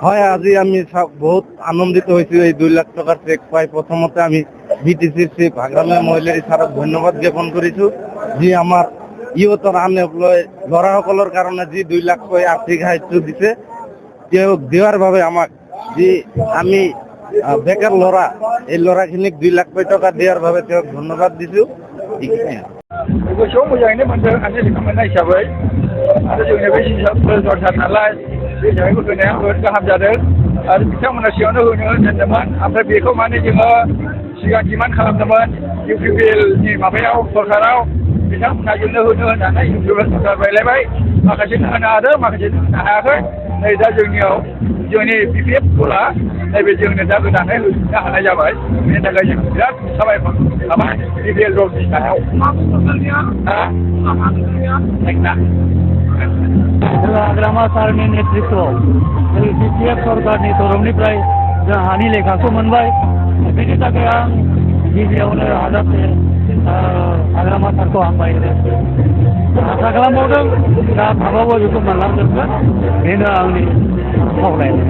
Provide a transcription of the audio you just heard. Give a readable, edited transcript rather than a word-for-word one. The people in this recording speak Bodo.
হয় আজি আমি বহুত আনন্দিত হয়েছি এই 2 লাখ টাকার চেক পাই। প্রথমতে আমি বিটিসির চিফ হাগ্রামে মহিলাৰী স্যারক ধন্যবাদ জ্ঞাপন কৰিছো, যি আমার ইয়তর আনএমপ্লয় ল'ৰাসকলৰ কাৰণে যি 2 লাখ আর্থিক সাহায্য দিছে, তেওঁক দেওয়ার ভাবে আমাক যি আমি বেকার ল'ৰা এই ল'ৰাখিনিক 2 লাখ টাকা দেওয়ার ভাবে তেওঁক ধন্যবাদ দিছো। गोसोआव मोजाङैनो मोनदों आंनि लेखा मोननाय हिसाबै आरो जोंनि बे हिसाबै दरथार नालाय बे हिसाबै होनाया जोबोद गाहाम जादों आरो बिथांमोना सिगाङावनो होनो होनदोंमोन ओमफ्राय बेखौ माने जोङो सिगां डिमान्ड खालामदोंमोन इउपिपिएलनि माबायाव सरकाराव बिथांमोना जोंनो होनो होननानै इउपिपिएल सरकार रायलायबाय माखासेनो होनो हादों माखासेनो होनो हायाखै नै दा जोंनियाव जोंनि बिपिएफ स्कुला नैबे जोंनो दा गोदानै होनो हानाय जाबाय बेनि थाखाय जों बिराद साबायखर थाबाय बिपिएल रडनि सायाव हाग्रामा सारनि नेतृत्वआव बिपिएफ सरकारनि तरफनिफ्राय जों हानि लेखाखौ मोनबाय। बेनि थाखाय आं गिबियावनो हाजासे हाग्रामा सारखौ हामबाय आसा खालामबावदों दा माबाबो बेखौ मोनलांजोबगोन बेनो आंनि खावलायनाय।